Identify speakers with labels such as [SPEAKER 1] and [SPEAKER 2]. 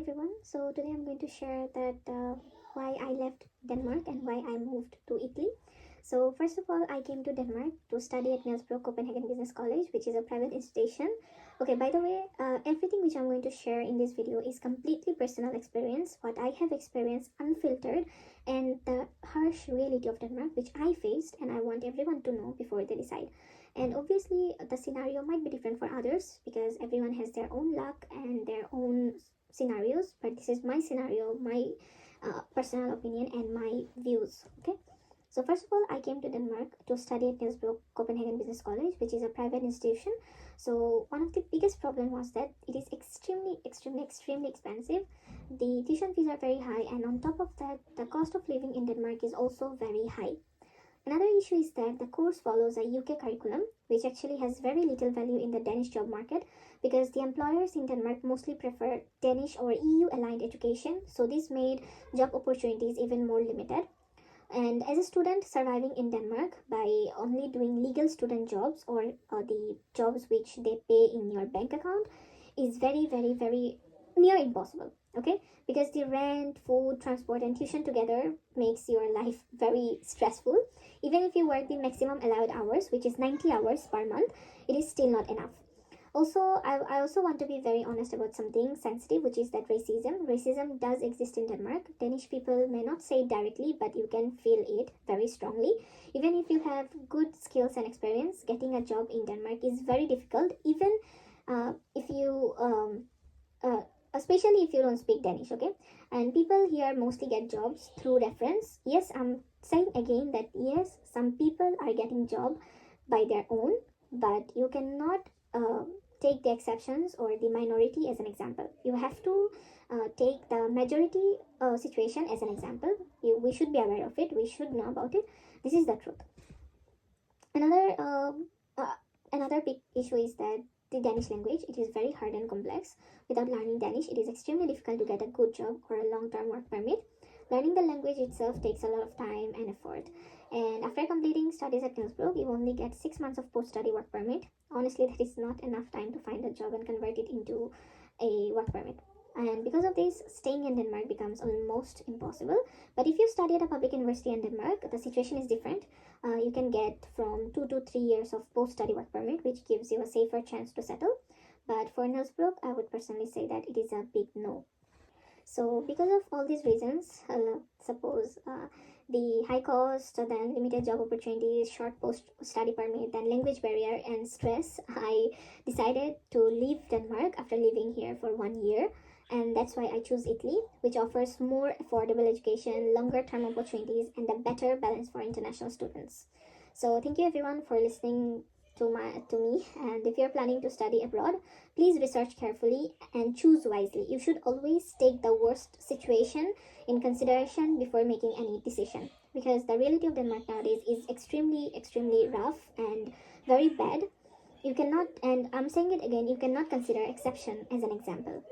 [SPEAKER 1] everyone. So today I'm going to share that why I left Denmark and why I moved to Italy. So first of all, I came to Denmark to study at Niels Copenhagen Business College, which is a private institution. Okay, by the way, everything which I'm going to share in this video is completely personal experience, what I have experienced unfiltered, and the harsh reality of Denmark which I faced, and I want everyone to know before they decide. And obviously the scenario might be different for others because everyone has their own luck and their own scenarios, but this is my scenario, my personal opinion and my views. Okay, so first of all, I came to Denmark to study at Niels Copenhagen Business College, which is a private institution. So one of the biggest problem was that it is extremely expensive. The tuition fees are very high, and on top of that, the cost of living in Denmark is also very high. Another issue is that the course follows a UK curriculum, which actually has very little value in the Danish job market because the employers in Denmark mostly prefer Danish or EU aligned education, so this made job opportunities even more limited. And as a student surviving in Denmark by only doing legal student jobs or the jobs which they pay in your bank account is very near impossible. Okay, because the rent, food, transport and tuition together makes your life very stressful. Even if you work the maximum allowed hours, which is 90 hours per month, it is still not enough. Also, I also want to be very honest about something sensitive, which is that racism does exist in Denmark. Danish people may not say it directly, but you can feel it very strongly. Even if you have good skills and experience, getting a job in Denmark is very difficult, even if you especially if you don't speak Danish. Okay, and people here mostly get jobs through reference. Yes, I'm saying again that yes, some people are getting job by their own, but you cannot take the exceptions or the minority as an example. You have to take the majority situation as an example. We should be aware of it, we should know about it. This is the truth. Another uh, another big issue is that the Danish language, it is very hard and complex. Without learning Danish, it is extremely difficult to get a good job or a long-term work permit. Learning the language itself takes a lot of time and effort. And after completing studies at Niels, you only get 6 months of post-study work permit. Honestly, that is not enough time to find a job and convert it into a work permit. And because of this, staying in Denmark becomes almost impossible. But if you study at a public university in Denmark, the situation is different. You can get from 2 to 3 years of post-study work permit, which gives you a safer chance to settle. But for Niels, I would personally say that it is a big no. So because of all these reasons, suppose the high cost, then limited job opportunities, short post-study permit, then language barrier and stress, I decided to leave Denmark after living here for 1 year. And that's why I choose Italy, which offers more affordable education, longer term opportunities, and a better balance for international students. So thank you everyone for listening to me. And if you're planning to study abroad, please research carefully and choose wisely. You should always take the worst situation in consideration before making any decision, because the reality of Denmark nowadays is extremely rough and very bad. You cannot, and I'm saying it again, you cannot consider exception as an example.